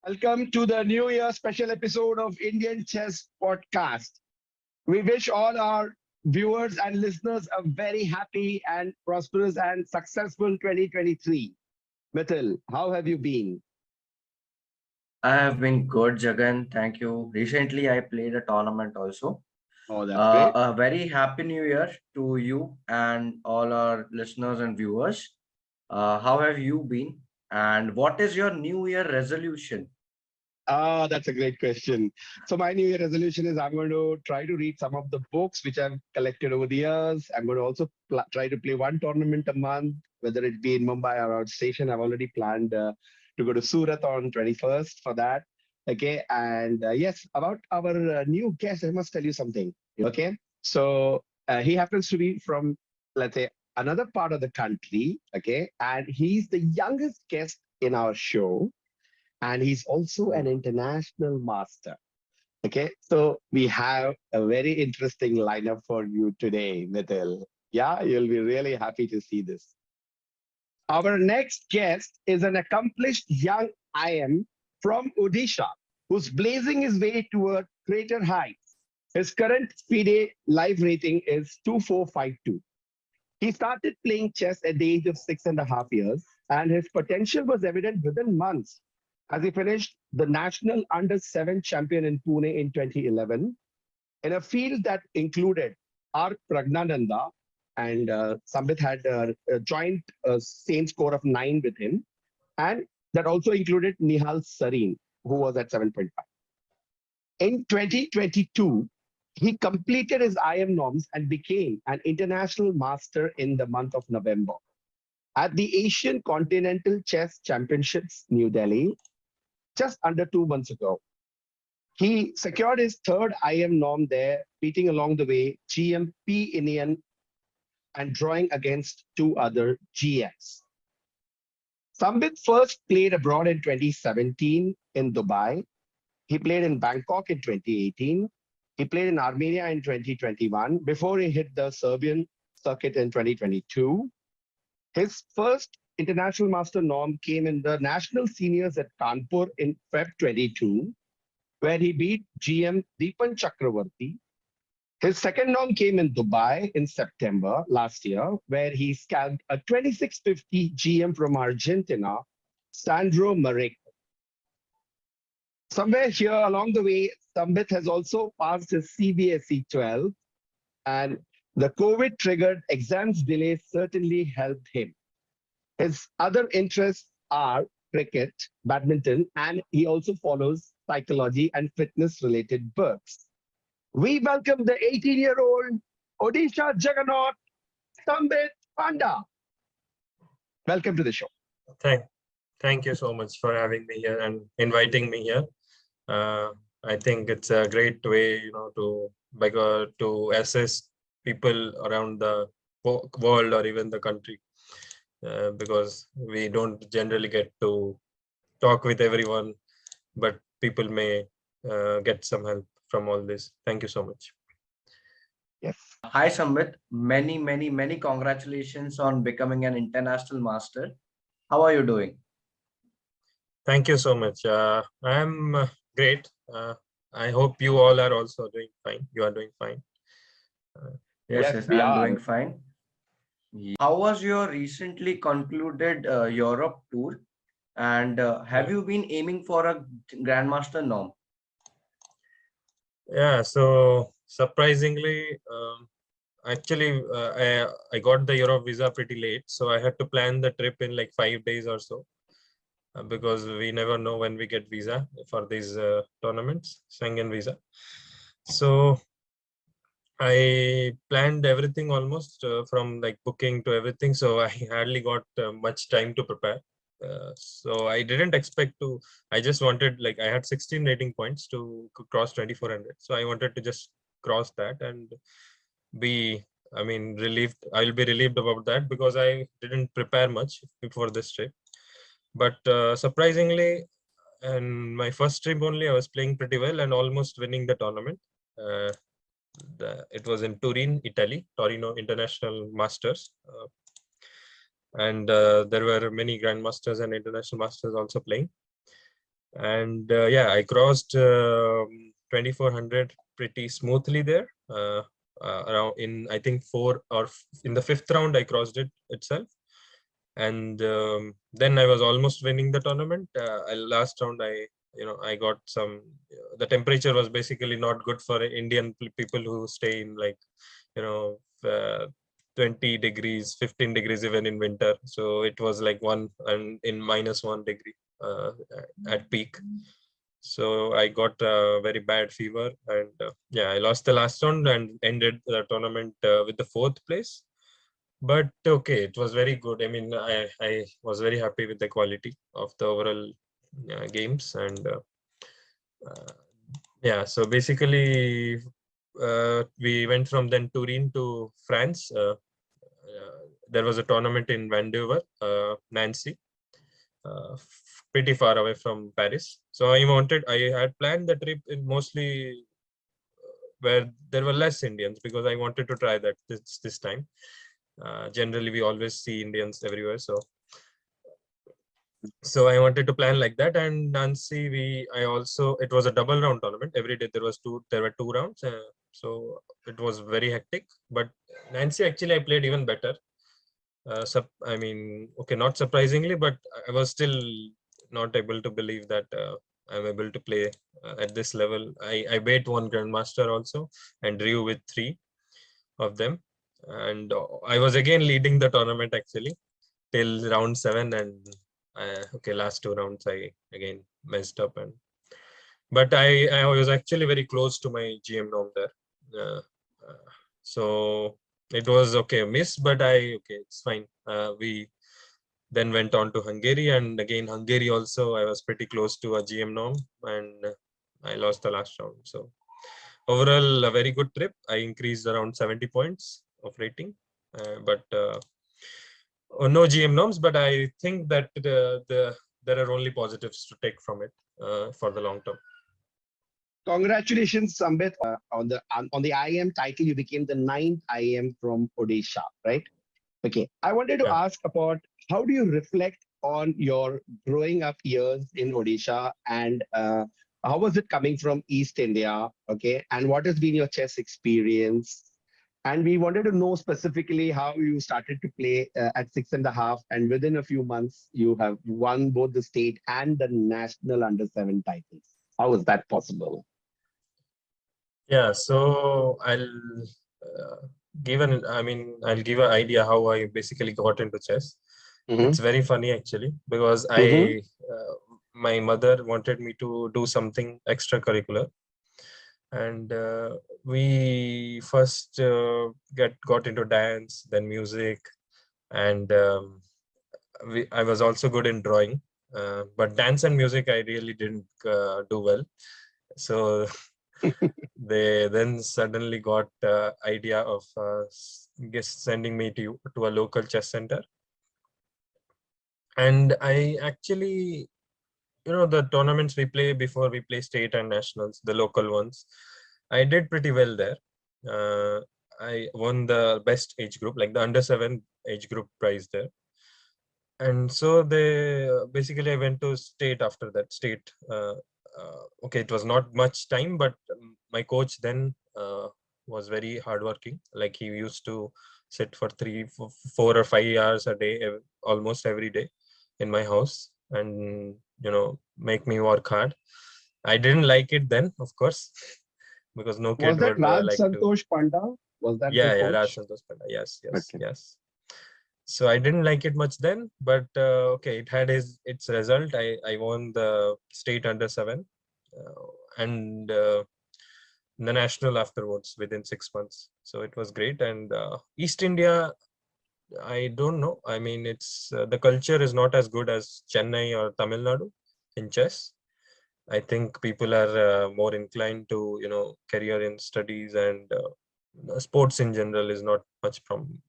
Welcome to the New Year special episode of Indian Chess Podcast. We wish all our viewers and listeners a very happy and prosperous and successful 2023. Mithil, how have you been? I have been good, Jagan. Thank you. Recently, I played a tournament also. Oh, that's great. A very happy new year to you and all our listeners and viewers. How have you been? And what is your new year resolution? That's a great question. So my New Year resolution is I'm going to try to read some of the books which I've collected over the years. I'm going to also try to play one tournament a month, whether it be in Mumbai or outstation. I've already planned to go to Surat on 21st for that. Okay, and yes, about our new guest, I must tell you something. Okay, so he happens to be from, let's say, another part of the country. Okay, and he's the youngest guest in our show and he's also an international master. Okay, so we have a very interesting lineup for you today, Mithil. Yeah, you'll be really happy to see this. Our next guest is an accomplished young IM from Odisha who's blazing his way toward greater heights. His current FIDE live rating is 2452. He started playing chess at the age of 6.5 years, and his potential was evident within months as he finished the national under-7 champion in Pune in 2011 in a field that included R. Pragnananda and Sambit had a joint same score of 9 with him, and that also included Nihal Sareen, who was at 7.5. In 2022, he completed his IM norms and became an international master in the month of November. At the Asian Continental Chess Championships, New Delhi, just under 2 months ago, he secured his third IM norm there, beating along the way GMP Indian and drawing against two other GMs. Sambit first played abroad in 2017 in Dubai. He played in Bangkok in 2018. He played in Armenia in 2021 before he hit the Serbian circuit in 2022. His first international master norm came in the national seniors at Kanpur in Feb 22, where he beat GM Deepan Chakravarti. His second norm came in Dubai in September last year, where he scalped a 2650 GM from Argentina, Sandro Mareco. Somewhere here along the way, Sambit has also passed his CBSE 12, and the COVID-triggered exams delay certainly helped him. His other interests are cricket, badminton, and he also follows psychology and fitness-related books. We welcome the 18-year-old Odisha Juggernaut, Sambit Panda. Welcome to the show. Thank, thank you so much for having me here and inviting me here. I think it's a great way, to assess people around the world or even the country, because we don't generally get to talk with everyone, but people may get some help from all this. Thank you so much. Yes. Hi, Sambit. Many congratulations on becoming an international master. How are you doing? Thank you so much. I'm great. I hope you all are also doing fine. You are doing fine. Yes, We I'm are. doing fine. How was your recently concluded Europe tour? And have you been aiming for a Grandmaster norm? Yeah, so surprisingly, actually, I got the Europe visa pretty late, so I had to plan the trip in like 5 days or so, because we never know when we get visa for these tournaments, Schengen visa. So I planned everything almost from like booking to everything, so I hardly got much time to prepare. So I didn't expect to. I just wanted, like, I had 16 rating points to cross 2400, so I wanted to just cross that and be, I mean, relieved. I'll be relieved about that because I didn't prepare much before this trip. But surprisingly, in my first trip only, I was playing pretty well and almost winning the tournament. Uh, it was in Turin, Italy, Torino International Masters. And there were many grandmasters and international masters also playing. And yeah, I crossed 2400 pretty smoothly there. Around in I think in the fifth round I crossed it itself, and then I was almost winning the tournament. Last round I got some. The temperature was basically not good for Indian people who stay in like you know uh, 20 degrees, 15 degrees even in winter. So it was like one and in -1 degree at peak. So I got a very bad fever, and yeah, I lost the last round and ended the tournament with the fourth place. But okay, it was very good. I mean, I was very happy with the quality of the overall games, and yeah. So basically, we went from then Turin to France. There was a tournament in Vancouver, Nancy, pretty far away from Paris. So I had planned the trip in mostly where there were less Indians because I wanted to try that this time. Generally, we always see Indians everywhere, so I wanted to plan like that. And Nancy, it was a double round tournament. Every day there were two rounds, so it was very hectic. But Nancy, actually, I played even better. I mean, okay, not surprisingly, but I was still not able to believe that I'm able to play at this level. I beat one grandmaster also and drew with three of them, and I was again leading the tournament actually till round 7, and okay, last two rounds I again messed up, but I was actually very close to my GM norm there. Uh, so it was okay, miss, but okay, it's fine. We then went on to Hungary, and again Hungary also I was pretty close to a GM norm, and I lost the last round. So overall, a very good trip. I increased around 70 points of rating, but no GM norms. But I think that there are only positives to take from it for the long term. Congratulations, Sambit, on the IM title. You became the ninth IM from Odisha, right? Okay. I wanted to Yeah. ask about how do you reflect on your growing up years in Odisha, and how was it coming from East India? Okay. And what has been your chess experience? And we wanted to know specifically how you started to play at 6.5, and within a few months, you have won both the state and the national under 7 titles. How is that possible? Yeah, so I'll give an idea how I basically got into chess. Mm-hmm. It's very funny actually because Mm-hmm. my mother wanted me to do something extracurricular, and we first got into dance, then music, and I was also good in drawing. But dance and music, I really didn't do well. So they then suddenly got idea of sending me to a local chess center, and I actually, the tournaments we play before we play state and nationals, the local ones, I did pretty well there. I won the best age group, like the under 7 age group prize there. And so they basically I went to state after that state. Okay, it was not much time, but my coach then was very hardworking. Like he used to sit for 4 or 5 hours a day, almost every day, in my house, and make me work hard. I didn't like it then, of course, because no Was kid that would Raj like to. Santosh Panda? Was that the Yeah, Raj coach? Santosh Panda. Yes, yes, Okay. yes. So I didn't like it much then, but okay, it had its result. I won the state under 7, and the national afterwards within 6 months. So it was great. And East India, I don't know. I mean, it's the culture is not as good as Chennai or Tamil Nadu in chess. I think people are more inclined to career in studies, and sports in general is not much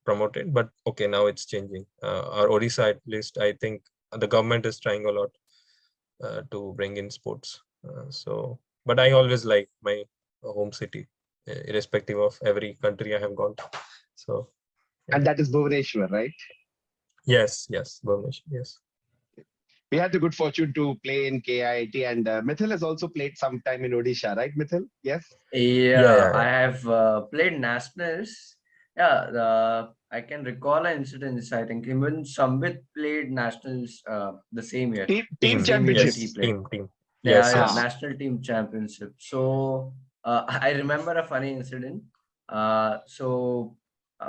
promoted. But okay, now it's changing. Our Odisha, at least, I think the government is trying a lot to bring in sports. But I always like my home city, irrespective of every country I have gone to. So yeah. And that is Bhubaneswar, right? Yes, Bhubaneswar, yes. We had the good fortune to play in KIIT, and Mithil has also played some time in Odisha, right, Mithil? Yes. Yeah, Yeah, yeah, I yeah. have played nationals. Yeah, I can recall an incident. I think even Sambit played nationals the same year. Team Team. Same year that championship. he Yes, played. team. Yeah, Yes, yeah, Ah, yes. national team championship. So I remember a funny incident.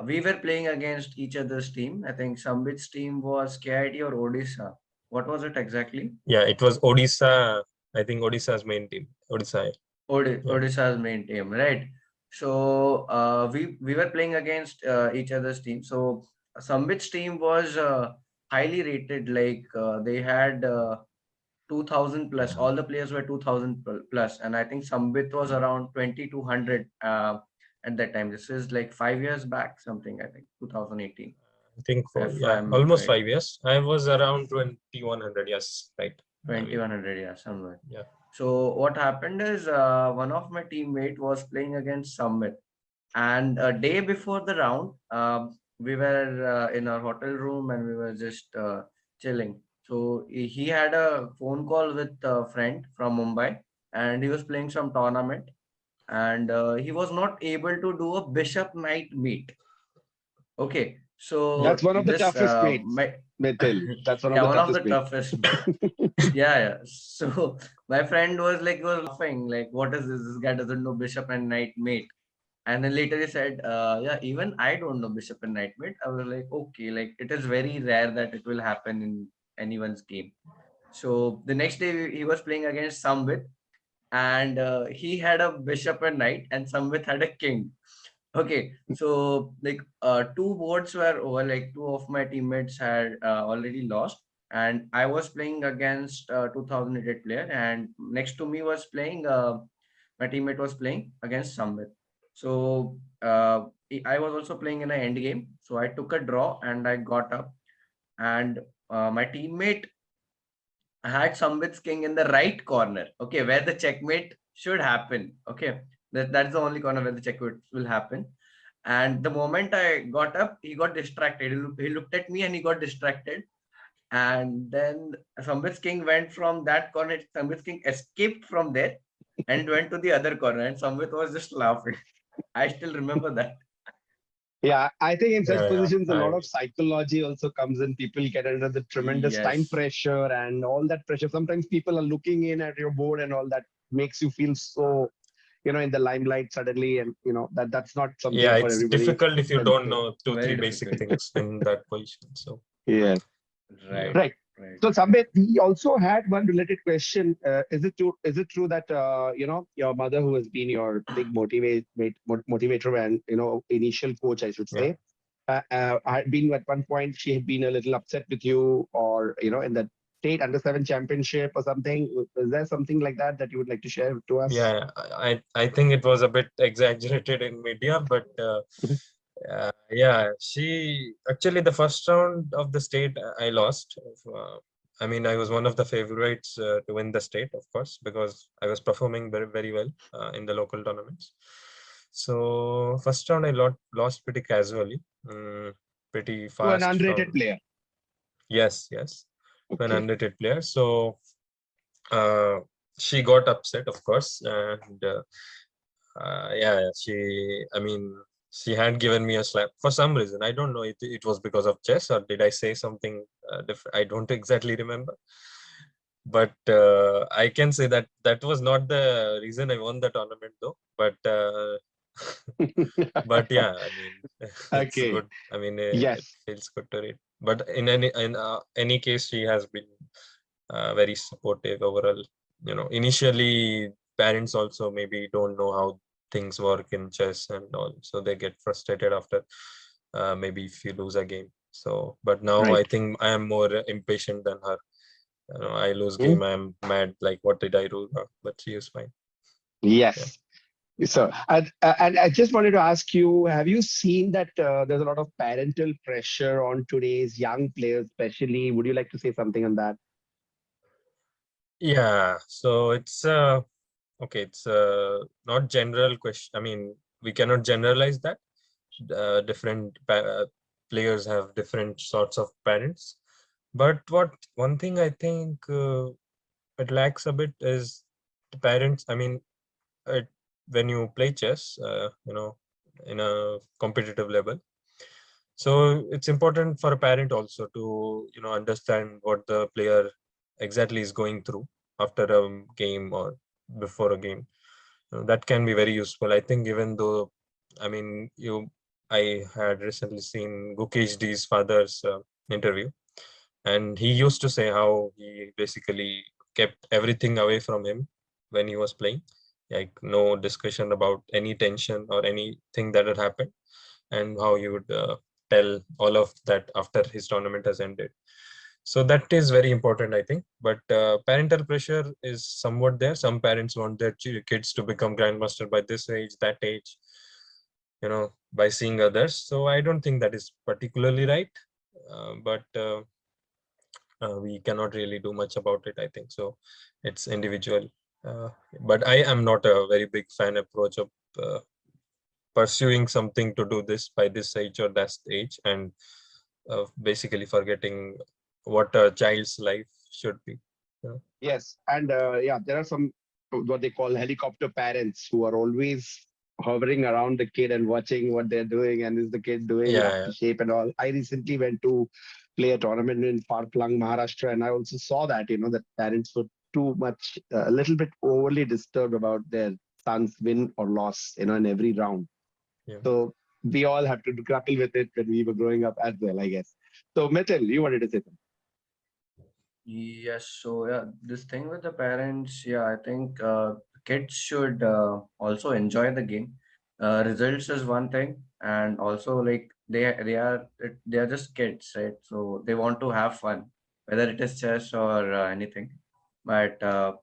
We were playing against each other's team. I think Sambit's team was KIT or Odisha. What was it exactly? Yeah, it was Odisha. I think Odisha's main team. Odisha. Yeah. Odisha's main team, right? So we were playing against each other's team. So Sambit's team was highly rated. Like they had 2000 plus. All the players were 2000 plus, and I think Sambit was around 2200 at that time. This is like 5 years back, something. I think 2018, I think for if yeah, I'm almost right. 5 years. I was around 2100. Yes, right. I mean, 2100, yeah, somewhere. yeah. So what happened is one of my teammate was playing against Summit, and a day before the round, we were in our hotel room and we were just chilling. So he had a phone call with a friend from Mumbai, and he was playing some tournament, and he was not able to do a Bishop Knight meet. Okay, that's so one of the this toughest mates, my Mithil. That's one of yeah, the one of toughest the mates. toughest. Yeah, yeah. So my friend was laughing, like, what is this? This guy doesn't know Bishop and Knight mate. And then later he said, yeah, even I don't know Bishop and Knight mate. I was like, okay, like it is very rare that it will happen in anyone's game. So the next day he was playing against Sambit, and he had a Bishop and Knight, and Sambit had a King. Okay, so like two boards were over, like two of my teammates had already lost, and I was playing against 2008 player, and next to me was playing my teammate was playing against Sambit. So I was also playing in an end game, so I took a draw and I got up, and my teammate had Sambit's king in the right corner, okay, where the checkmate should happen. Okay, that's the only corner where the checkmate will happen. And the moment I got up, he got distracted. He looked at me and he got distracted. And then Sambit's king went from that corner. Sambit's king escaped from there and went to the other corner. And Sambit was just laughing. I still remember that. Yeah, I think in such Yeah, yeah. positions, a lot of psychology also comes in. People get under the tremendous time Yes. pressure and all that pressure. Sometimes people are looking in at your board and all that makes you feel so, in the limelight suddenly. And, that's not Yeah, something for it's everybody. difficult if you And don't so, know two, Very three basic difficult. things in that position. So yeah. yeah. Right. Right. Right. So Sambit, we also had one related question. Is it true that your mother, who has been your big motivator and initial coach, I should Yeah. say, had been at one point she had been a little upset with you, or in the state under 7 championship or something. Is there something like that you would like to share to us? Yeah, I think it was a bit exaggerated in media, but yeah, she actually the first round of the state I lost. I mean, I was one of the favorites to win the state, of course, because I was performing very, very well in the local tournaments. So first round I lost pretty casually, pretty To an fast unrated from player. yes, yes, to an Okay. unrated player. So uh, she got upset, of course, and yeah, I mean, she had given me a slap for some reason. I don't know. It was because of chess, or did I say something different? I don't exactly remember. But I can say that that was not the reason I won the tournament, though. But yeah, I mean, it's Okay. good. I mean, it Yes. feels good to read. But in any case, she has been very supportive overall. Initially parents also maybe don't know how things work in chess and all, so they get frustrated after maybe if you lose a game. So, but now I Right. think I am more impatient than her. I lose Hmm? game, I'm mad, like what did I do? But she is fine. Yeah. Yes. So, and I just wanted to ask you, have you seen that there's a lot of parental pressure on today's young players, especially? Would you like to say something on that? Yeah, so it's okay, it's not general question. I mean, we cannot generalize that. Different players have different sorts of parents. But one thing I think it lacks a bit is the parents. I mean, when you play chess, in a competitive level, so it's important for a parent also to understand what the player exactly is going through after a game or before a game. That can be very useful. I think even though, I mean, I had recently seen Gukesh D's father's interview, and he used to say how he basically kept everything away from him when he was playing, like no discussion about any tension or anything that had happened, and how he would tell all of that after his tournament has ended. So that is very important, I think. But parental pressure is somewhat there. Some parents want their kids to become grandmaster by this age, that age, by seeing others. So I don't think that is particularly right. But we cannot really do much about it, I think. So it's individual. But I am not a very big fan approach of pursuing something to do this by this age or that age, and basically forgetting what a child's life should be. Yes, and yeah, there are some what they call helicopter parents who are always hovering around the kid and watching what they're doing and is the kid doing up Yeah, to shape and all. I recently went to play a tournament in far-flung Maharashtra, and I also saw that that parents were too much, a little bit overly disturbed about their son's win or loss, in every round. yeah. So we all have to grapple with it when we were growing up as well, I guess. So Mithil, you wanted to say something. Yes, so yeah, this thing with the parents, yeah, I think kids should also enjoy the game. Results is one thing, and also like they are just kids, right? So they want to have fun, whether it is chess or anything. But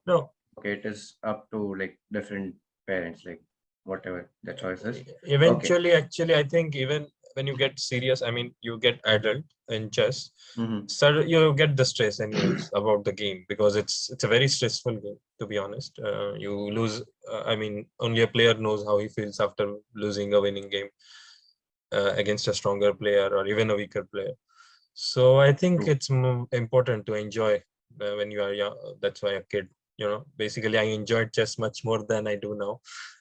No, okay, it is up to like different parents, like whatever the choice is. Okay. eventually, actually, I think even when you get serious, I mean, you get adult in chess, Mm-hmm. so you get the stress anyways about the game, because it's a very stressful game, to be honest. You lose. I mean, only a player knows how he feels after losing a winning game against a stronger player or even a weaker player. So I think True. it's important to enjoy when you are young. That's why a kid, basically I enjoyed chess much more than I do now,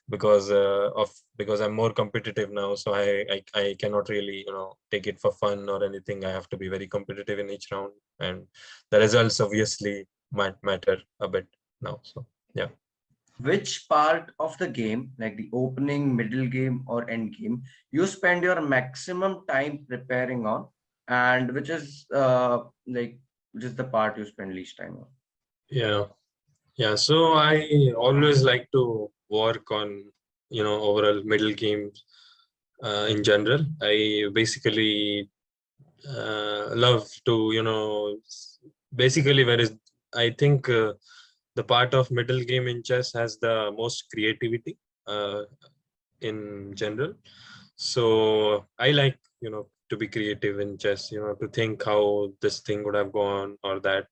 because I'm more competitive now. So I cannot really take it for fun or anything. I have to be very competitive in each round, and the results obviously might matter a bit now. So yeah. Which part of the game, like the opening, middle game, or end game, you spend your maximum time preparing on, and which is the part you spend least time on? Yeah. Yeah, so I always like to work on, overall middle games in general. I basically love to, basically, I think the part of middle game in chess has the most creativity uh, in general. So I like, to be creative in chess, to think how this thing would have gone or that.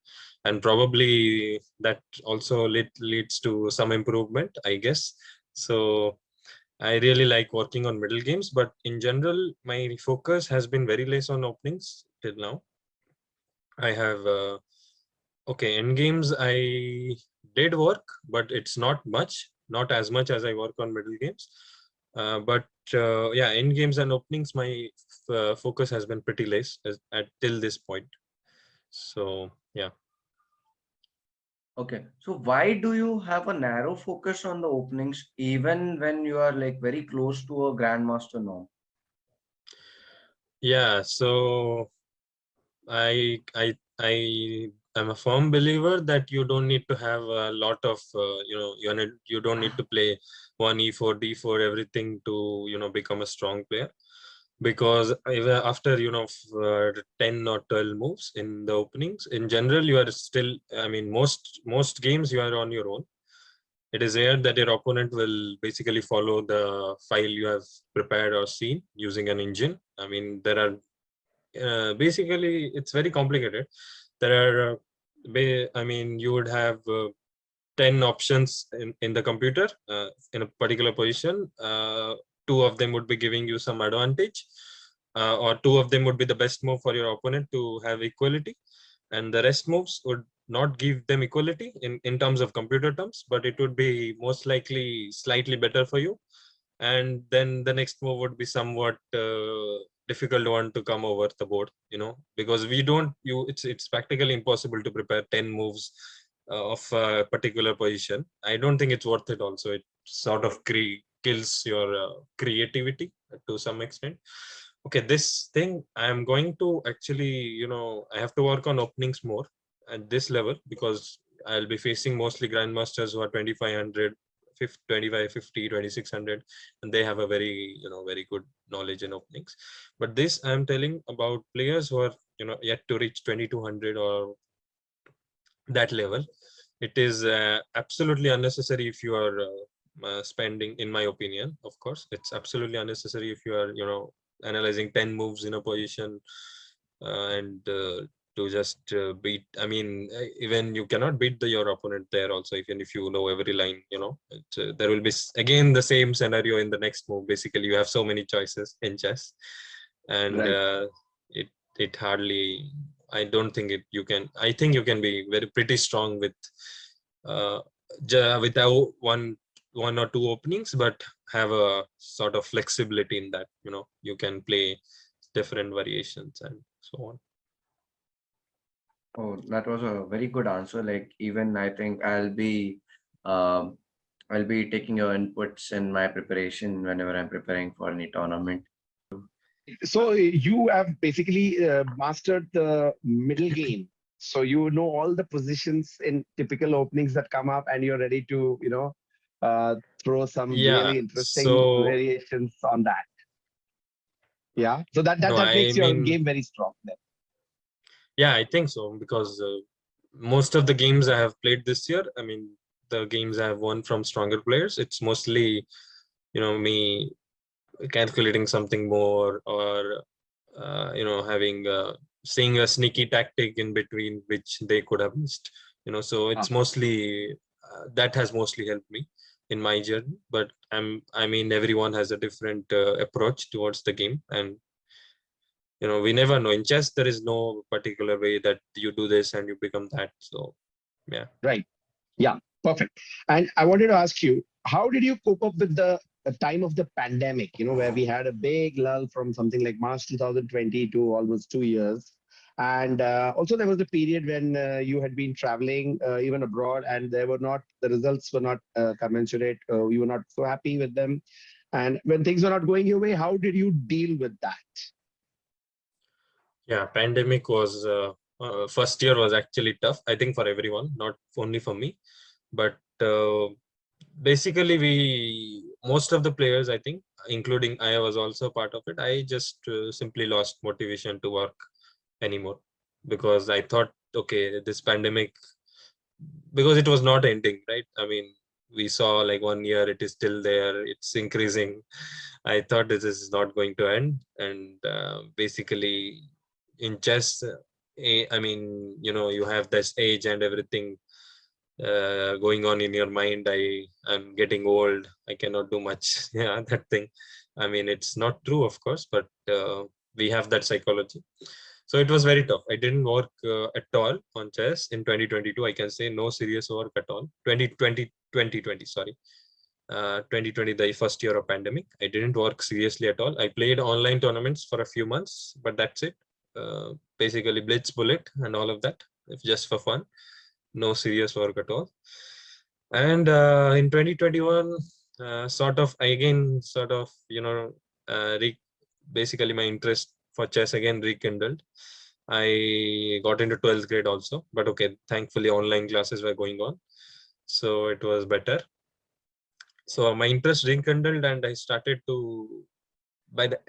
And probably that also leads to some improvement, I guess. So I really like working on middle games, but in general, my focus has been very less on openings till now. I have, okay, end games I did work, but it's not as much as I work on middle games. But yeah, end games and openings, my focus has been pretty less till this point. So yeah. Okay, so why do you have a narrow focus on the openings even when you are like very close to a grandmaster now? Yeah, so I am a firm believer that you don't need to have a lot of you don't need to play one e4 d4 everything to become a strong player, because even after 10 or 12 moves in the openings, in general you are still, I mean, most games you are on your own. It is rare that your opponent will basically follow the file you have prepared or seen using an engine. I mean, there are basically it's very complicated. There are I mean, you would have 10 options in the computer in a particular position. Two of them would be giving you some advantage, or two of them would be the best move for your opponent to have equality. and the rest moves would not give them equality in terms of computer terms, but it would be most likely slightly better for you. And then the next move would be somewhat difficult one to come over the board, because we don't you it's practically impossible to prepare 10 moves of a particular position. I don't think it's worth it. Also, it sort of kills your creativity to some extent. Okay, this thing I am going to actually, I have to work on openings more at this level, because I'll be facing mostly grandmasters who are 2500, 2550, 2600, and they have a very, very good knowledge in openings. But this I'm telling about players who are, yet to reach 2200 or that level. It is absolutely unnecessary if you are spending, in my opinion. Of course, it's absolutely unnecessary if you are, analyzing 10 moves in a position, and to just beat. I mean, even you cannot beat your opponent there also, even if you know every line. There will be again the same scenario in the next move. Basically, you have so many choices in chess, and Right. it hardly. I don't think you can. I think you can be pretty strong with without one or two openings, but have a sort of flexibility in that. You can play different variations and so on. Oh, that was a very good answer. Like, even I think um, I'll be taking your inputs in my preparation whenever I'm preparing for any tournament. So you have basically mastered the middle game. So you know all the positions in typical openings that come up, and you're ready to, throw some Yeah. really interesting So variations on that. Yeah. So that that no, that I makes your mean, game very strong then. yeah, I think so, because most of the games I have played this year, I mean, the games I have won from stronger players, it's mostly, me calculating something more, or having seeing a sneaky tactic in between which they could have missed. So it's Uh-huh. mostly that has mostly helped me in my journey. But I mean, everyone has a different approach towards the game, and we never know. In chess, there is no particular way that you do this and you become that. So yeah. Right. Yeah. Perfect. And I wanted to ask you, how did you cope up with the time of the pandemic? Where we had a big lull from something like March 2020 to almost 2 years. And also there was a period when you had been traveling even abroad, and the results were not commensurate. You were not so happy with them. And when things were not going your way, how did you deal with that? Yeah, pandemic was first year was actually tough. I think for everyone, not only for me, but basically most of the players, I think, including I was also part of it. I just simply lost motivation to work anymore, because I thought, okay, this pandemic, because it was not ending, right? I mean, we saw like 1 year, it is still there, it's increasing. I thought this is not going to end, and basically in chess, I mean, you have this age and everything going on in your mind. I'm getting old, I cannot do much. Yeah, that thing. I mean, it's not true, of course, but we have that psychology. So it was very tough. I didn't work at all on chess in 2022. I can say no serious work at all. 2020, sorry. 2020, the first year of pandemic, I didn't work seriously at all. I played online tournaments for a few months, but that's it. Basically blitz bullet and all of that, just for fun. No serious work at all. And in 2021, sort of, basically my interest for chess again rekindled. I got into 12th grade also, but okay, thankfully online classes were going on, so it was better. So my interest rekindled, and I started to, by the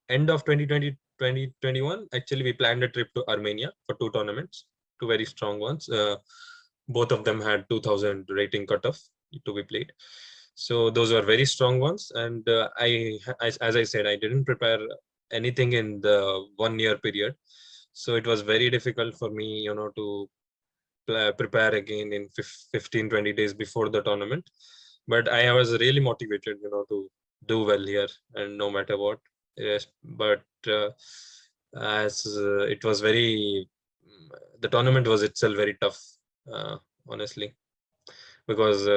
end of 2020, 2021, actually we planned a trip to Armenia for two tournaments, two very strong ones. Both of them had 2000 rating cutoff to be played. So those were very strong ones. And as I said, I didn't prepare anything in the 1 year period. So it was very difficult for me, to prepare again in 15, 20 days before the tournament. But I was really motivated, to do well here, and no matter what. Yes, but as it was very the tournament was itself very tough, honestly, because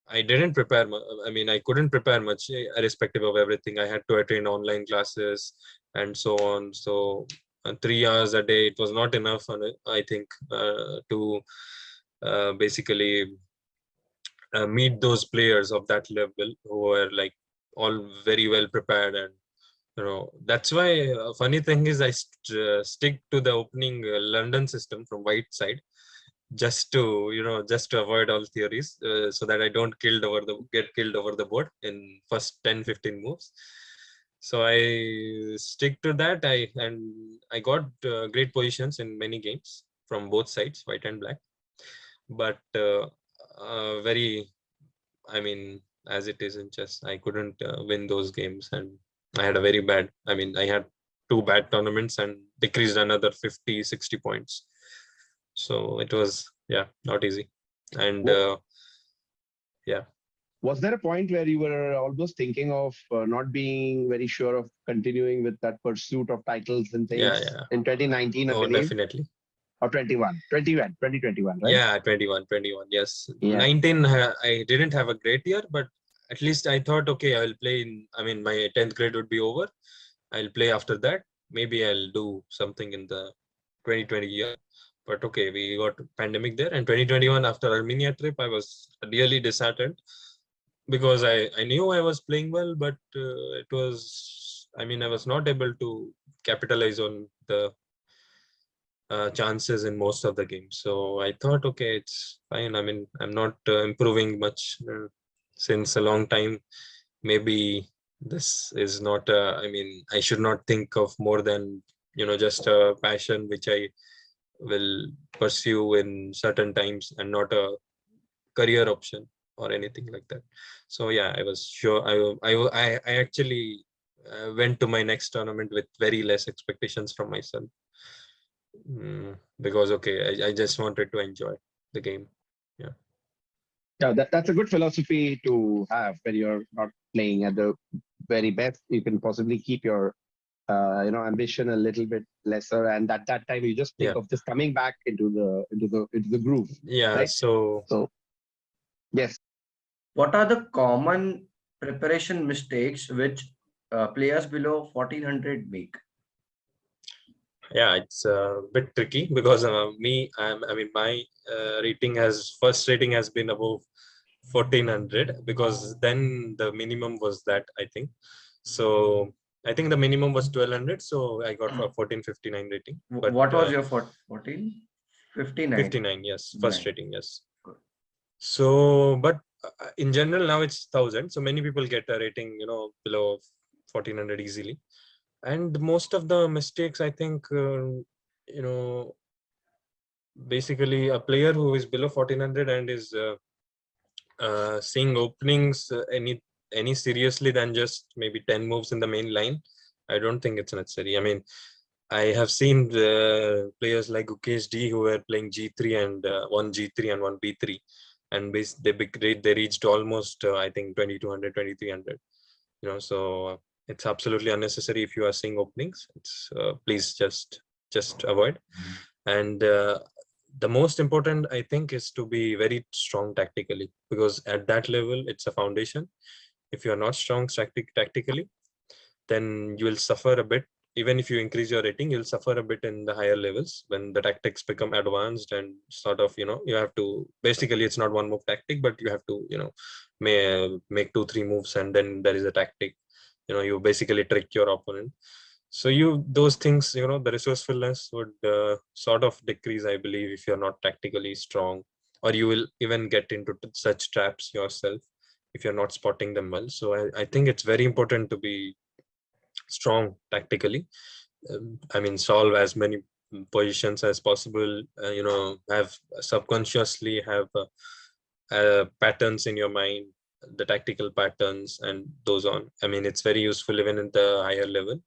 I didn't prepare. I mean, I couldn't prepare much, irrespective of everything. I had to attend online classes and so on. So 3 hours a day, it was not enough. I think to basically meet those players of that level who were like all very well prepared. And that's why funny thing is stick to the opening London system from white side, just to just to avoid all theories, so that I don't get killed over the board in first 10-15 moves. So I stick to that. I got great positions in many games from both sides, white and black, but very, I mean, as it is in chess, I couldn't win those games, and I had a very bad, I mean, I had 2 bad tournaments and decreased another 50-60 points. So it was, yeah, not easy. And yeah. Was there a point where you were almost thinking of not being very sure of continuing with that pursuit of titles and things Yeah. in 2019, I Oh, believe? definitely. Or 2021, right? Yeah, 21, yes. Yeah. 19, I didn't have a great year, but at least I thought, okay, I'll play in, I mean, my 10th grade would be over. I'll play after that. Maybe I'll do something in the 2020 year. But okay, we got pandemic there. And 2021, after Armenia trip, I was really disheartened, because I knew I was playing well, but it was, I mean, I was not able to capitalize on the chances in most of the games. So I thought, okay, it's fine. I mean, I'm not improving much since a long time. Maybe this is not, I mean, I should not think of more than, just a passion which I will pursue in certain times, and not a career option or anything like that. So yeah, I was sure. I actually went to my next tournament with very less expectations from myself. Because okay, I just wanted to enjoy the game. Yeah. Yeah, that's a good philosophy to have when you're not playing at the very best. You can possibly keep your ambition a little bit lesser, and at that time you just think of just coming back into the groove. Yeah. Right? So Yes. What are the common preparation mistakes which players below 1400 make? yeah, it's a bit tricky, because I mean, my first rating has been above 1400, because then the minimum was that, I think. So I think the minimum was 1200, so I got a 1459 rating. But What was your 14? 59. 59, yes, first Nice. rating, yes. Good. So, but in general now it's 1000. So many people get a rating, below 1400 easily. And most of the mistakes, I think, basically a player who is below 1400 and is seeing openings any seriously than just maybe 10 moves in the main line, I don't think it's necessary. I mean, I have seen the players like Ukesh D who were playing G3 and one G3 and one B3, and they reached almost I think 2200, 2300. So it's absolutely unnecessary. If you are seeing openings, it's please just avoid. And the most important, I think, is to be very strong tactically, because at that level it's a foundation. If you are not strong tactically, then you will suffer a bit. Even if you increase your rating, you'll suffer a bit in the higher levels when the tactics become advanced, and sort of, you have to, basically it's not one move tactic, but you have to, make 2-3 moves, and then there is a tactic. You basically trick your opponent. So those things, the resourcefulness would sort of decrease, I believe, if you're not tactically strong, or you will even get into such traps yourself if you're not spotting them well. So I think it's very important to be strong tactically. I mean, solve as many positions as possible. Have subconsciously have patterns in your mind, the tactical patterns, and those on. I mean, it's very useful even in the higher level.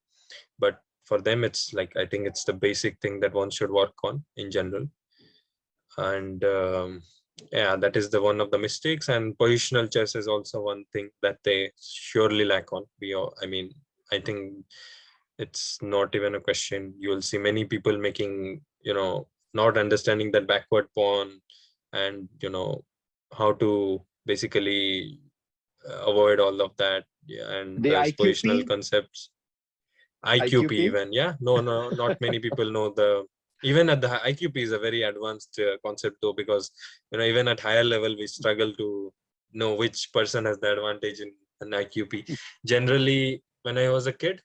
But for them, it's like, I think it's the basic thing that one should work on in general. And yeah, that is the one of the mistakes. And positional chess is also one thing that they surely lack on. I mean, I think it's not even a question. You will see many people making, not understanding that backward pawn, and how to basically avoid all of that. Yeah, and The there's positional IQP, concepts. IQP IQP. even, yeah. No, not many people know even at the IQP is a very advanced concept though, because even at higher level we struggle to know which person has the advantage in an IQP. Generally, when I was a kid,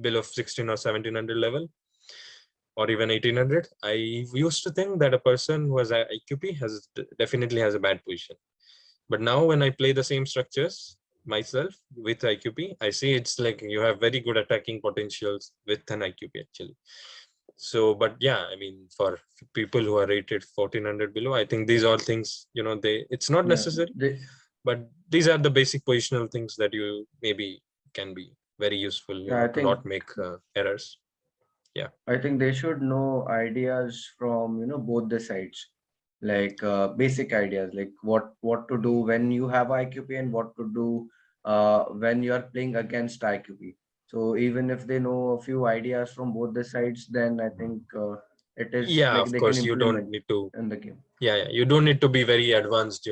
below 16 or 1700 level, or even 1800, I used to think that a person who has a IQP definitely has a bad position. But now when I play the same structures myself with IQP, I see it's like you have very good attacking potentials with an IQP actually. So, but yeah, I mean, for people who are rated 1400 below, I think these are things, it's not necessary, but these are the basic positional things that you maybe can be very useful, I to think not make errors. Yeah. I think they should know ideas from both the sides, like basic ideas, like what to do when you have IQP and what to do when you are playing against IQP. So even if they know a few ideas from both the sides, then I think it is Yeah, like of they can course, you don't implement need to. in the game. Yeah, you don't need to be very advanced.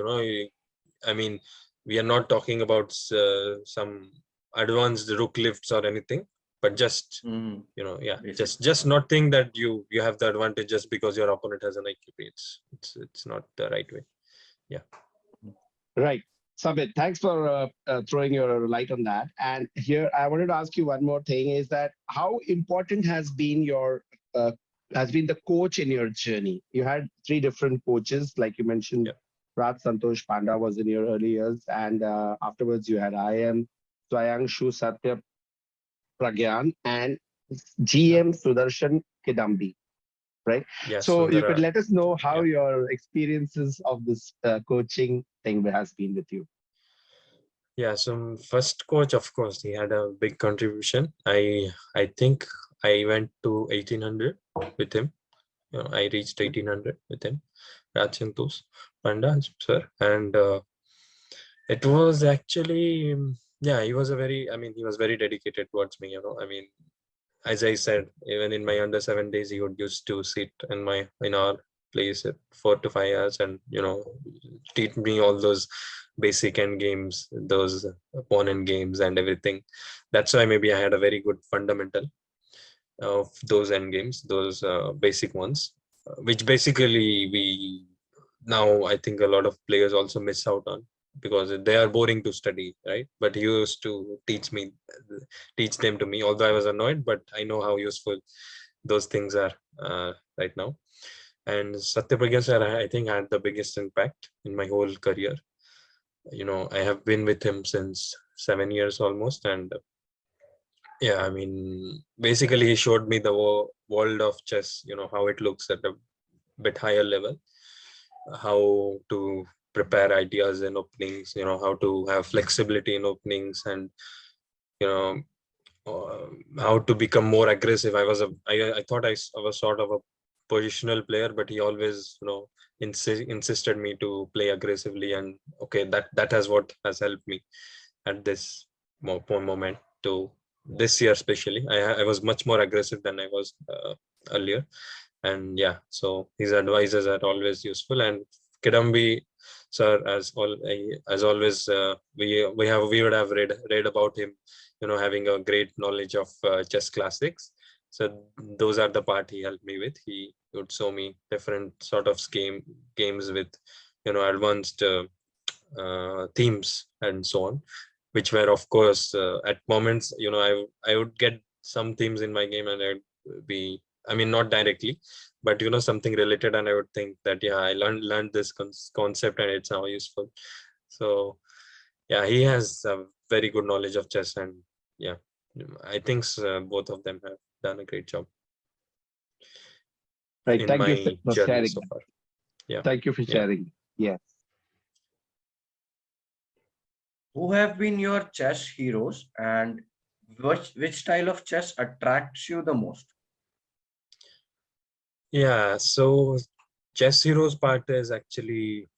I mean, we are not talking about some advanced rook lifts or anything, but just yeah, Basic. just not think that you have the advantage just because your opponent has an IQP. It's not the right way. Yeah. Right. Sambit, thanks for throwing your light on that. And here, I wanted to ask you one more thing: is that how important has been the coach in your journey? You had three different coaches, like you mentioned. Yeah. Raj Santosh Panda was in your early years, and afterwards you had IM, Swayangshu Satya Pragyan, and GM Sudarshan Kidambi. Right. Yeah, So you could Sundara. let us know how Yeah. your experiences of this coaching thing has been with you. Yeah, so first coach, of course, he had a big contribution. I think I went to 1800 with him. I reached 1800 with him, Raj Santosh Panda, sir, and it was actually, yeah, he was he was very dedicated towards me. I mean, as I said, even in my under 7 days, he would used to sit in our place at 4 to 5 hours, and teach me all those basic end games, those opponent games, and everything. That's why maybe I had a very good fundamental of those end games, those basic ones, which basically we now I think a lot of players also miss out on because they are boring to study, right? But he used to teach them to me, although I was annoyed, but I know how useful those things are right now. And Satyapragya sir, I think, had the biggest impact in my whole career. I have been with him since 7 years almost, and yeah, I mean, basically he showed me the world of chess, how it looks at a bit higher level, how to prepare ideas in openings, how to have flexibility in openings, and you know how to become more aggressive. I thought I was sort of a positional player, but he always insisted me to play aggressively, and okay, that has what has helped me at this moment to this year especially. I was much more aggressive than I was earlier, and yeah, so his advices are always useful. And Kidambi sir, as always, we would have read about him, having a great knowledge of chess classics. So those are the part he helped me with. He would show me different sort of games with advanced themes and so on, which were of course at moments I would get some themes in my game, and I'd be, I mean, not directly, but something related, and I would think that yeah, I learned this concept and it's now useful. So yeah, he has a very good knowledge of chess, and yeah, I think both of them have done a great job Right. in Thank you my for journey sharing. so far. Yeah. Thank you for Yeah. sharing. Yes. Who have been your chess heroes, and which style of chess attracts you the most? Yeah, so chess heroes part is actually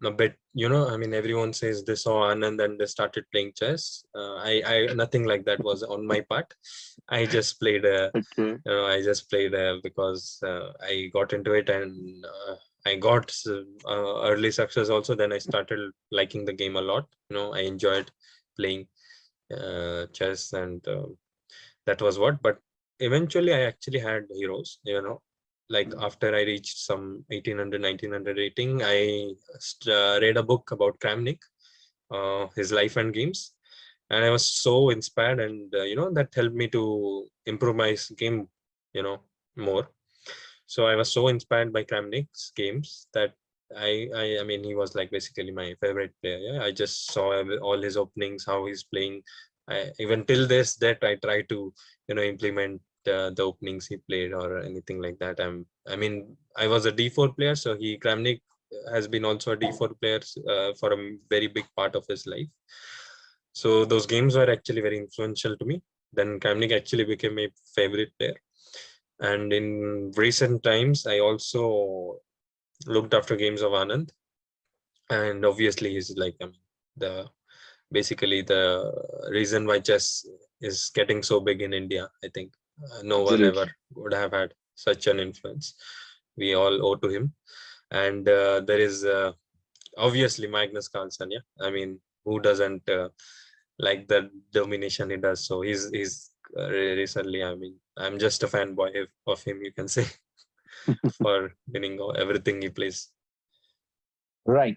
a bit, I mean, everyone says they saw Anand and they started playing chess. I nothing like that was on my part. I just played Okay. because I got into it, and I got early success also. Then I started liking the game a lot. I enjoyed playing chess, and that was what. But eventually I actually had heroes, like after I reached some 1800 1900 rating, I read a book about Kramnik, his life and games, and I was so inspired, and that helped me to improve my game more. So I was so inspired by Kramnik's games that I mean, he was like basically my favorite player. Yeah, I just saw all his openings, how he's playing. Even till this that I try to implement the openings he played or anything like that. I mean, I was a D4 player, so Kramnik has been also a D4 player for a very big part of his life. So those games were actually very influential to me. Then Kramnik actually became my favorite player. And in recent times, I also looked after games of Anand, and obviously he's like, I mean, the basically the reason why chess is getting so big in India. I think no one ever Absolutely. would have had such an influence. We all owe to him. And there is obviously Magnus Carlsen. Yeah, I mean, who doesn't like the domination he does? So he's recently, I mean, I'm just a fanboy of him, you can say, for winning everything he plays. Right.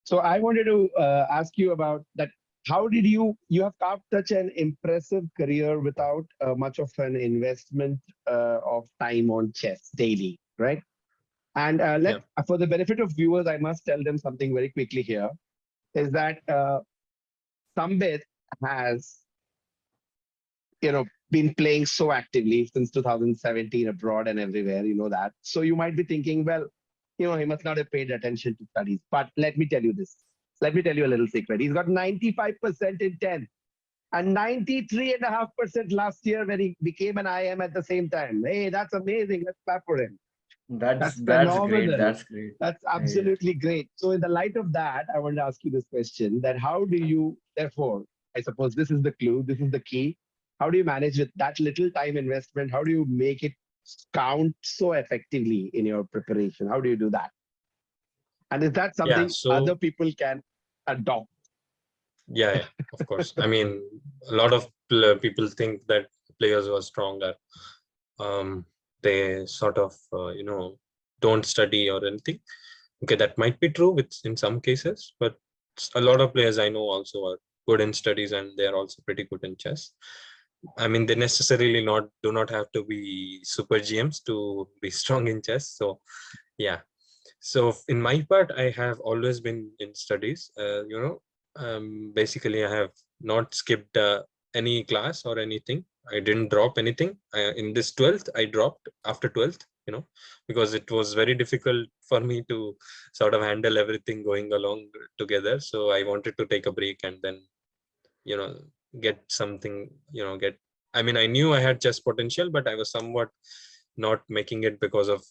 So I wanted to ask you about that. How did you have carved such an impressive career without much of an investment of time on chess daily, right? And Yeah. for the benefit of viewers, I must tell them something very quickly here, is that Sambit has, been playing so actively since 2017 abroad and everywhere, that. So you might be thinking, well, he must not have paid attention to studies. But let me tell you this. Let me tell you a little secret. He's got 95% in 10 and 93.5% last year when he became an IM at the same time. Hey, that's amazing. Let's clap for him. That's That's great. phenomenal. That's great. That's Yeah. absolutely great. So, in the light of that, I want to ask you this question: that how do you, therefore, I suppose this is the clue, this is the key. How do you manage with that little time investment? How do you make it count so effectively in your preparation? How do you do that? And is that Yeah. something other So people can adopt? yeah, of course. I mean, a lot of people think that players who are stronger, um, they sort of, don't study or anything. Okay, that might be true in some cases, but a lot of players I know also are good in studies, and they are also pretty good in chess. I mean, they necessarily do not have to be super GMs to be strong in chess. So yeah. So in my part, I have always been in studies. Basically, I have not skipped any class or anything. I didn't drop anything. In this 12th, I dropped after 12th, because it was very difficult for me to sort of handle everything going along together. So I wanted to take a break and then, you know, get something, I mean, I knew I had chess potential, but I was somewhat not making it because of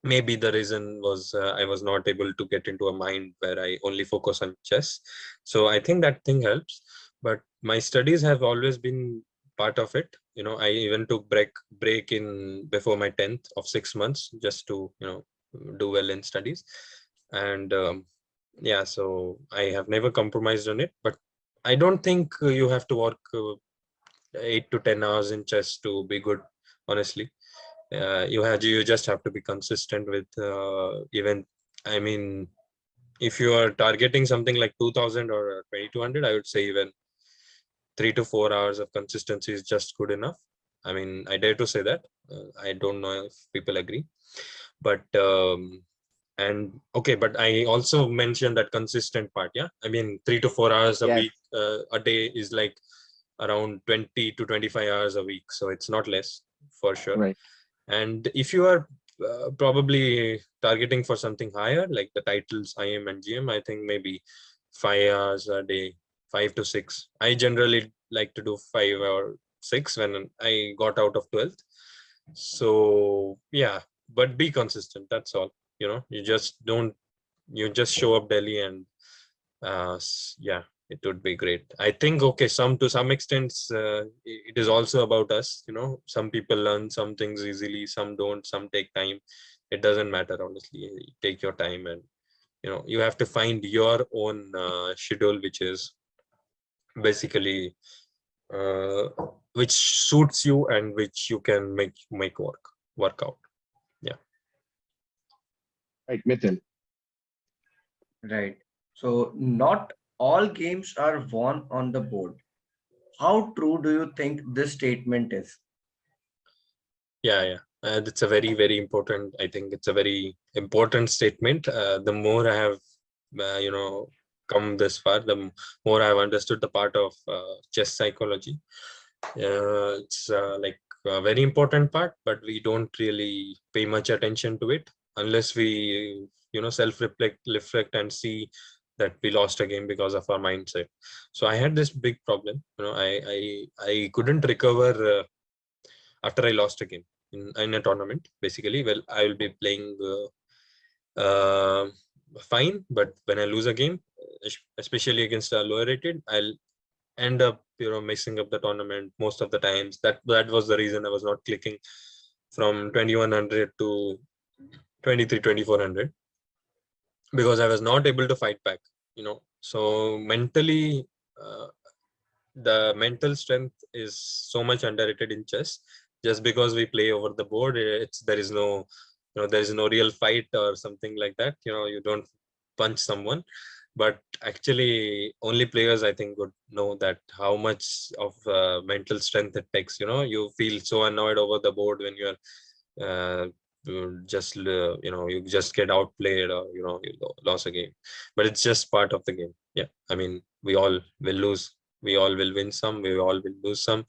maybe the reason was I was not able to get into a mind where I only focus on chess. So I think that thing helps. But my studies have always been part of it. I even took break in before my 10th of 6 months just to do well in studies. And yeah, so I have never compromised on it. But I don't think you have to work 8 to 10 hours in chess to be good, honestly. You just have to be consistent with even, I mean, if you are targeting something like 2000 or 2200, I would say even 3 to 4 hours of consistency is just good enough. I mean, I dare to say that. I don't know if people agree, but and okay, but I also mentioned that consistent part. Yeah, I mean, 3 to 4 hours a Yes, week, a day is like around 20 to 25 hours a week, so it's not less, for sure. right. And if you are probably targeting for something higher, like the titles IM and GM, I think maybe 5 hours a day, 5 to 6. I generally like to do 5 or 6 when I got out of 12th. So yeah, but be consistent. That's all. You just don't you just show up Delhi and yeah, it would be great. I think, okay, to some extent, it is also about us. Some people learn some things easily, some don't, some take time. It doesn't matter, honestly. You take your time, and you have to find your own schedule, which is basically which suits you and which you can make work out. Yeah. Right, Mithil. Right. So not all games are won on the board. How true do you think this statement is? Yeah. It's a very, very important. I think it's a very important statement. The more I have, come this far, the more I have understood the part of chess psychology. It's like a very important part, but we don't really pay much attention to it unless we, reflect and see that we lost a game because of our mindset. So I had this big problem. I couldn't recover after I lost a game in a tournament. Basically, well, I will be playing fine, but when I lose a game, especially against a lower rated, I'll end up messing up the tournament most of the times. That was the reason I was not clicking from 2100 to 2400, because I was not able to fight back. So mentally, the mental strength is so much underrated in chess. Just because we play over the board, there is no real fight or something like that. You don't punch someone, but actually only players, I think, would know that how much of mental strength it takes. You feel so annoyed over the board when you're you just get outplayed, or you lost a game. But it's just part of the game. Yeah, I mean, we all will lose, we all will win some, we all will lose some.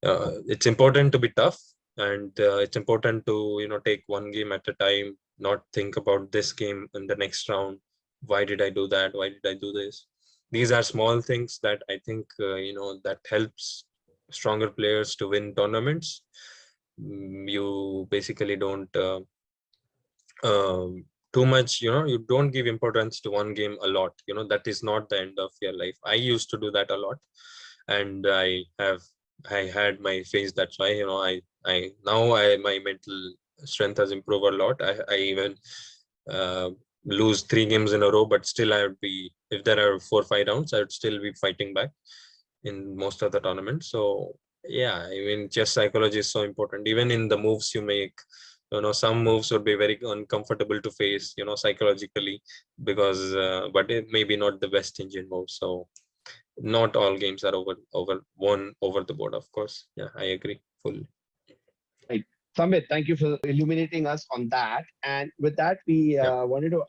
It's important to be tough, and it's important to take one game at a time, not think about this game in the next round. Why did I do that? Why did I do this? These are small things that I think that helps stronger players to win tournaments. You basically don't too much, you don't give importance to one game a lot. That is not the end of your life. I used to do that a lot, and I had my phase. That's why I now my mental strength has improved a lot. I even lose 3 games in a row, but still I would be, if there are 4 or 5 rounds, I would still be fighting back in most of the tournaments. So yeah, I mean, chess psychology is so important. Even in the moves you make, some moves would be very uncomfortable to face, psychologically, because but it may be not the best engine move. So not all games are won over the board, of course. Yeah, I agree fully. Right. Sambit, thank you for illuminating us on that. And with that, we Yeah. wanted to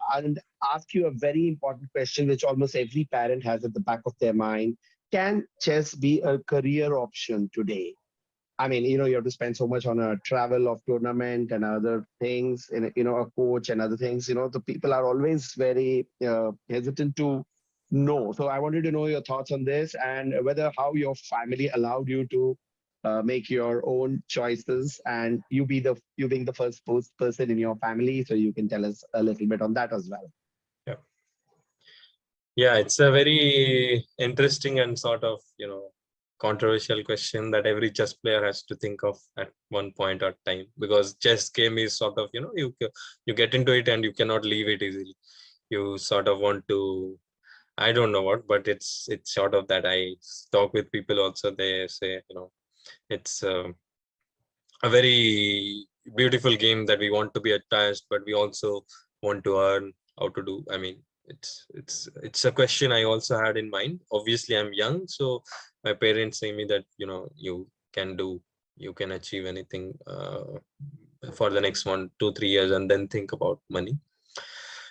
ask you a very important question, which almost every parent has at the back of their mind. Can chess be a career option today? I mean, you have to spend so much on a travel of tournament and other things, and a coach and other things. The people are always very hesitant to know. So I wanted to know your thoughts on this, and whether how your family allowed you to make your own choices, and you being the first person in your family. So you can tell us a little bit on that as well. Yeah. Yeah, it's a very interesting and sort of, controversial question that every chess player has to think of at one point or time, because chess game is sort of, you get into it and you cannot leave it easily. You sort of want to, I don't know what, but it's sort of that. I talk with people also, they say, it's a very beautiful game that we want to be attached, but we also want to learn how to do. I mean, it's a question I also had in mind. Obviously, I'm young, so my parents say me that you can achieve anything for the next 1, 2, 3 years, and then think about money.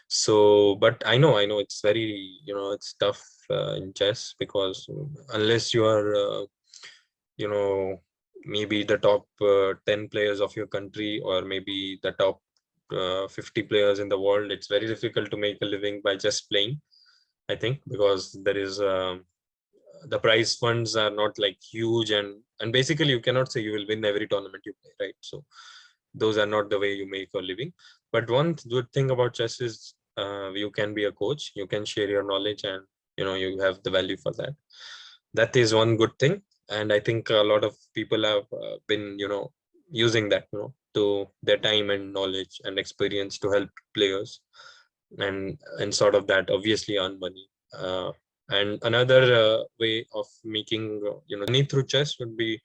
So, but I know it's very, it's tough in chess, because unless you are maybe the top 10 players of your country, or maybe the top 50 players in the world, it's very difficult to make a living by just playing, I think, because there is the prize funds are not like huge, and basically you cannot say you will win every tournament you play, right? So those are not the way you make a living. But one good thing about chess is you can be a coach, you can share your knowledge, and you have the value for that. That is one good thing, and I think a lot of people have been using that to their time and knowledge and experience to help players, and sort of that obviously earn money. And another way of making money through chess would be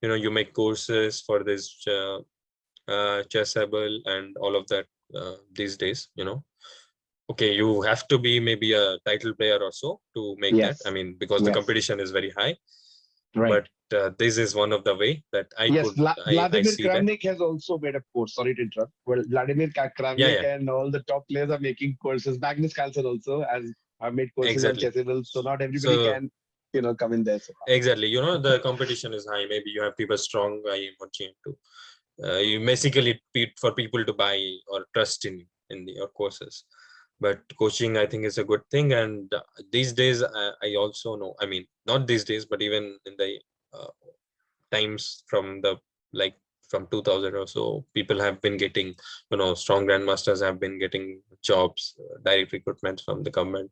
you make courses for this chessable and all of that these days. Okay, you have to be maybe a title player or so to make that. I Yes. mean, because the Yes. competition is very high. Right. But this is one of the way that I Yes, I Vladimir see that. Kramnik has also made a course. Sorry to interrupt. Well, Vladimir Kramnik Yeah. and all the top players are making courses. Magnus Carlsen also has have made courses on Exactly. chessable, so not everybody So can come in there. So exactly, the competition is high. Maybe you have people strong I watching to. You basically for people to buy or trust in your courses. But coaching, I think, is a good thing. And these days, I also know. I mean, not these days, but even in the times from from 2000 or so, people have been getting, strong grandmasters have been getting jobs, direct recruitment from the government,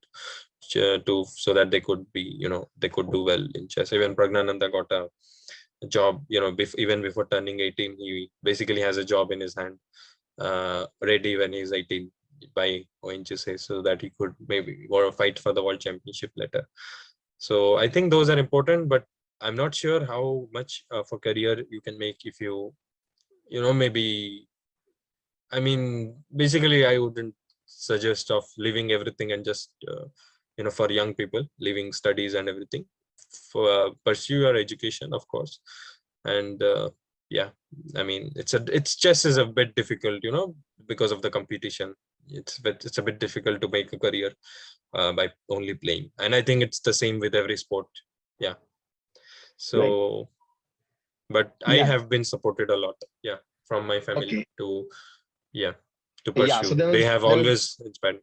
so that they could be, they could do well in chess. Even Pragnananda got a job, even before turning 18. He basically has a job in his hand, ready when he's 18 by ONGC, so that he could maybe fight for the world championship later. So I think those are important, but I'm not sure how much of a career you can make if maybe, I mean, basically I wouldn't suggest of leaving everything and just for young people leaving studies and everything, for pursue your education, of course. And yeah, I mean, it's chess is a bit difficult, because of the competition. It's a bit difficult to make a career by only playing, and I think it's the same with every sport. Yeah. So but I have been supported a lot, from my family to pursue. So They have always inspired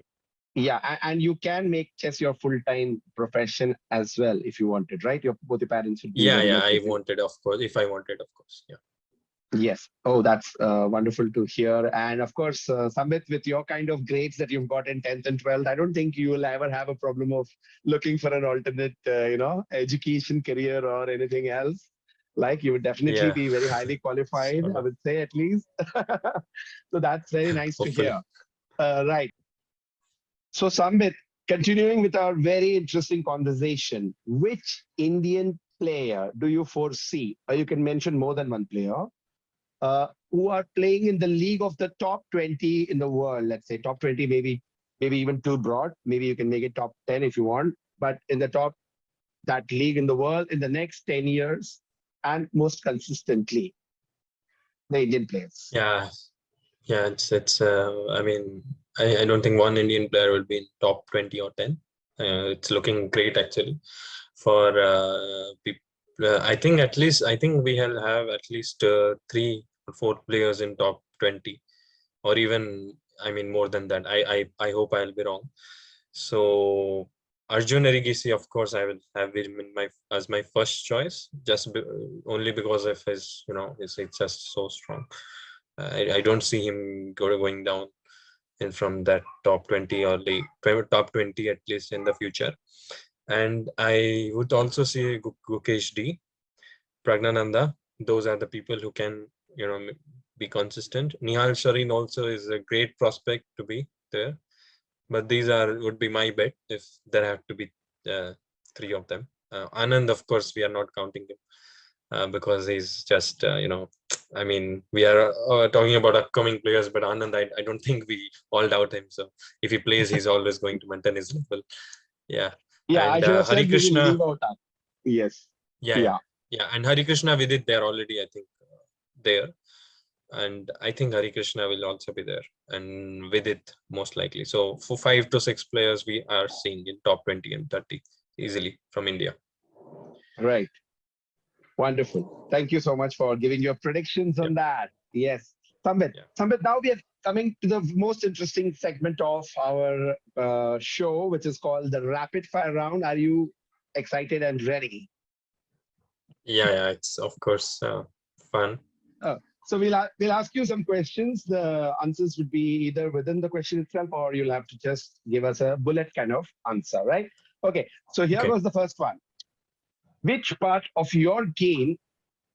me. And you can make chess your full-time profession as well if you wanted, right? Both your parents would be very much I wanted, of course, if I wanted, of course. Yes. Oh, that's wonderful to hear. And of course, Sambit, with your kind of grades that you've got in 10th and 12th, I don't think you will ever have a problem of looking for an alternate, education career or anything else. Like, you would definitely be very highly qualified, I would say, at least. So that's very nice to hear. Right. So, Sambit, continuing with our very interesting conversation, which Indian player do you foresee, or you can mention more than one player, who are playing in the league of the top 20 in the world? Let's say top 20, maybe even too broad. Maybe you can make it top 10 if you want, but in the top, that league in the world in the next 10 years and most consistently, the Indian players. Yeah, it's I mean, I don't think one Indian player will be in top 20 or 10. It's looking great actually for people. I think we have at least 3 or 4 players in top 20, or even, I mean, more than that. I hope I'll be wrong. So Arjun Erigisi, of course, I will have him as my first choice, only because of his, it's just so strong. I don't see him going down from that top 20 or top 20 at least in the future. And I would also see Gukesh D, Pragnananda. Those are the people who can, be consistent. Nihal Sharin also is a great prospect to be there. But these would be my bet if there have to be 3 of them. Anand, of course, we are not counting him because he's just, I mean, we are talking about upcoming players, but Anand, I don't think we all doubt him. So if he plays, he's always going to maintain his level. Yeah. Yeah, and I should have Hari said Krishna. we will leave out that. Yes. Yeah. And Hari Krishna Vidit, they're already, I think, there. And I think Hari Krishna will also be there, and Vidit most likely. So for 5 to 6 players, we are seeing in top 20 and 30 easily from India. Right. Wonderful. Thank you so much for giving your predictions on that. Yes. Sambit, now we are coming to the most interesting segment of our show, which is called the rapid fire round. Are you excited and ready? Yeah, it's of course fun. So we'll ask you some questions. The answers would be either within the question itself, or you'll have to just give us a bullet kind of answer, right? Okay. So here Okay. goes the first one. Which part of your game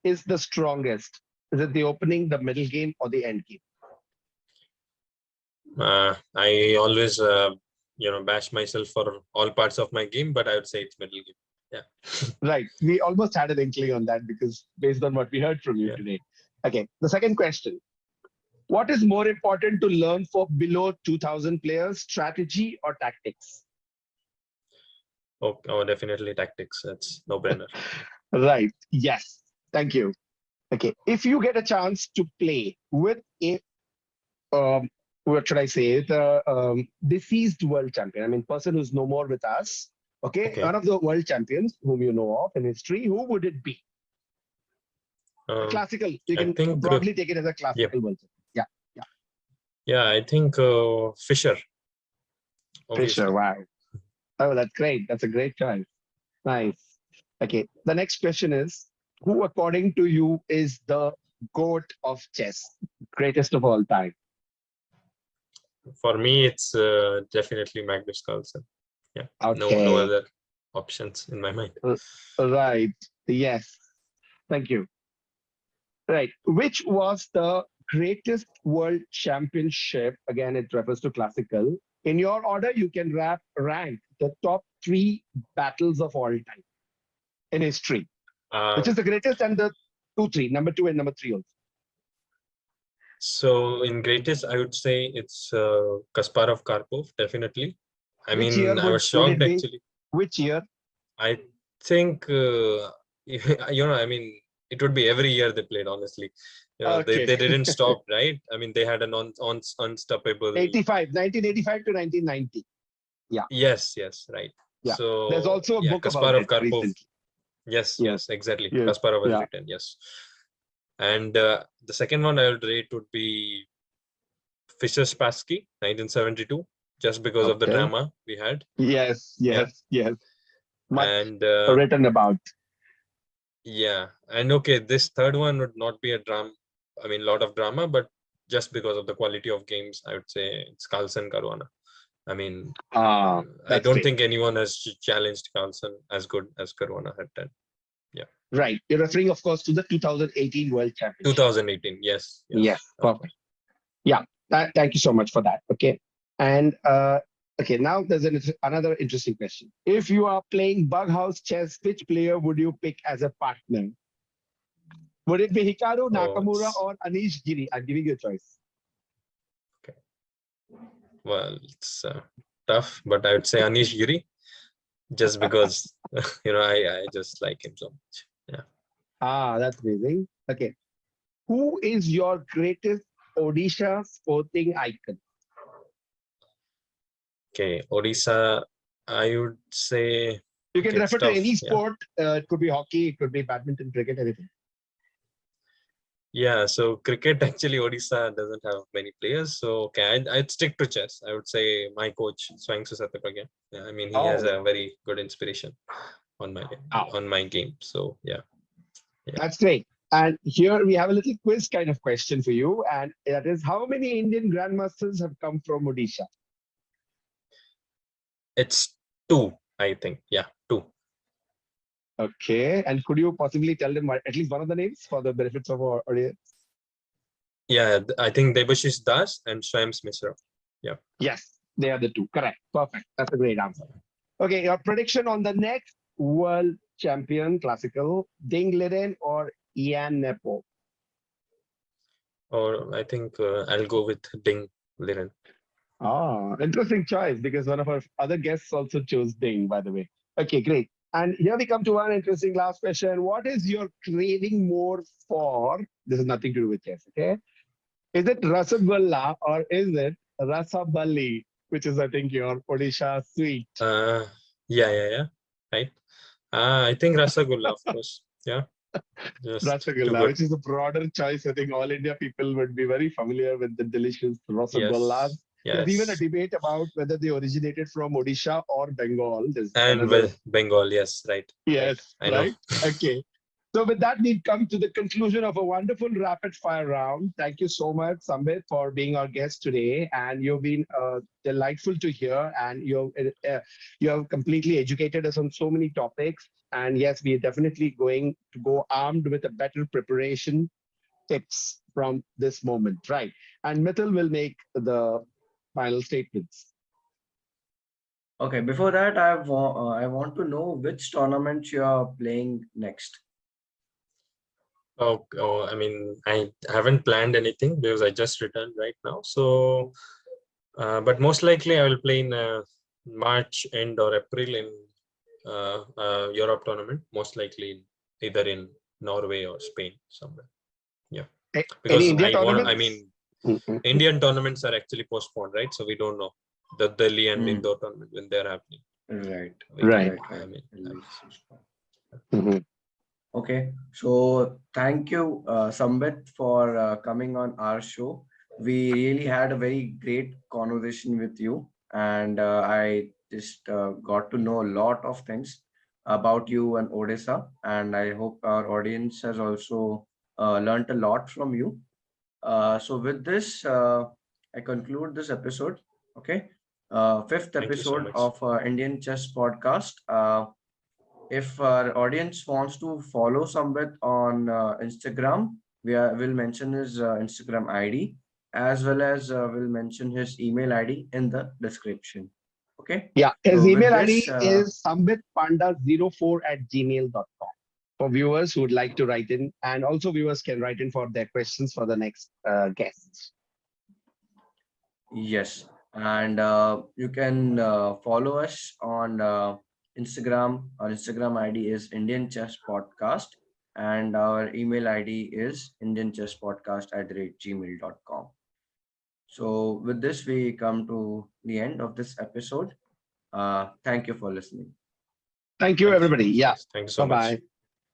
is the strongest? Is it the opening, the middle game, or the end game? I always, bash myself for all parts of my game, but I would say it's middle game. Yeah. Right. We almost had an inkling on that because based on what we heard from you today. Okay. The second question. What is more important to learn for below 2000 players, strategy or tactics? Oh, definitely tactics. That's no brainer. Right. Yes. Thank you. Okay. If you get a chance to play with a, what should I say, the deceased world champion, I mean, person who's no more with us, okay, one of the world champions whom you know of in history, who would it be? Classical. You can broadly take it as a classical world champion. Yeah. Yeah. Yeah, I think Fisher. Obviously. Fisher, wow. Oh, that's great. That's a great choice. Nice. Okay. The next question is, who, according to you, is the GOAT of chess? Greatest of all time? For me, it's definitely Magnus Carlsen. Yeah. Okay. No other options in my mind. Right. Yes. Thank you. Right. Which was the greatest world championship? Again, it refers to classical. In your order, you can rank the top 3 battles of all time in history, which is the greatest, and the number 2 and number 3 also. So in greatest, I would say it's Kasparov Karpov, definitely. I was shocked actually. Which year? I think, it would be every year they played, honestly. Okay. They didn't stop, right? I mean, they had an unstoppable... 1985 to 1990. Yeah. Yes, right. Yeah. So there's also a book Kasparov about it Karpov. recently. Yes, exactly. Yes. Kasparov was written, yes. And the second one I would rate would be Fischer Spassky, 1972, just because of the drama we had. Yes. Much and written about. Yeah, and this third one would not be a drama. I mean, a lot of drama, but just because of the quality of games, I would say it's Carlsen Caruana. I mean, I don't think anyone has challenged Carlsen as good as Caruana had done. Yeah. Right. You're referring, of course, to the 2018 World Championship. 2018, yes. Yes, perfect. Yeah, thank you so much for that. Okay. And okay, now there's another interesting question. If you are playing Bug House chess, which player would you pick as a partner? Would it be Hikaru Nakamura or Anish Giri? I'm giving you a choice. Okay. Well, it's tough, but I would say Anish Giri, just because I just like him so much. Yeah. That's amazing. Okay. Who is your greatest Odisha sporting icon? Okay, Odisha, I would say... You can refer to any sport. It could be hockey, it could be badminton, cricket, anything. Yeah, so cricket, actually, Odisha doesn't have many players. So, I'd stick to chess. I would say my coach, Swang Susathapagya. Yeah, I mean, he has a very good inspiration on my game. So, yeah. That's great. And here we have a little quiz kind of question for you. And that is, how many Indian grandmasters have come from Odisha? It's 2, I think. Yeah, 2. Okay. And could you possibly tell them at least one of the names for the benefits of our audience? Yeah, I think Debashish Das and Shams Mishra. Yeah. Yes, they are the 2. Correct. Perfect. That's a great answer. Okay. Your prediction on the next world champion classical, Ding Liren or Ian Nepo? Or I think I'll go with Ding Liren. Interesting choice, because one of our other guests also chose Ding, by the way. Okay, great. And here we come to one interesting last question. What is your craving more for? This has nothing to do with chess, okay? Is it Rasagulla or is it Rasabali, which is, I think, your Odisha sweet? Yeah. Right. I think Rasagulla, of course. Yeah. Rasagulla, which is a broader choice. I think all India people would be very familiar with the delicious Rasagullas. Yes. There's even a debate about whether they originated from Odisha or Bengal. Bengal, yes, right. Yes, I know. Okay. So with that, we've come to the conclusion of a wonderful rapid fire round. Thank you so much, Sambit, for being our guest today. And you've been delightful to hear. And you have completely educated us on so many topics. And yes, we are definitely going to go armed with a better preparation tips from this moment, right? And Mithil will make the final statements. Okay, before that, I want to know which tournament you are playing next. I mean, I haven't planned anything because I just returned right now. So, but most likely I will play in March end or April in Europe tournament. Most likely either in Norway or Spain somewhere. Yeah, because Any India I want. tournaments? I mean, Indian tournaments are actually postponed, right? So we don't know the Delhi and Indore tournament when they're happening. Right. I mean, Okay, so thank you, Sambit, for coming on our show. We really had a very great conversation with you, and I just got to know a lot of things about you and Odisha, and I hope our audience has also learned a lot from you. So with this, I conclude this episode. Okay, fifth thank you so episode much. of Indian Chess Podcast. If our audience wants to follow Sambit on Instagram, will mention his Instagram ID as well as will mention his email ID in the description. Okay. Yeah, his So with email this, ID is sambitpanda04@gmail.com for viewers who would like to write in, and also viewers can write in for their questions for the next guests. yes, and you can follow us on Instagram. Our Instagram ID is Indian Chess Podcast, and our email ID is indianchesspodcast@gmail.com. So with this, we come to the end of this episode. Thank you for listening. Thank you, Thank you so everybody. much, Yeah. guys. Thank you so Bye much. bye.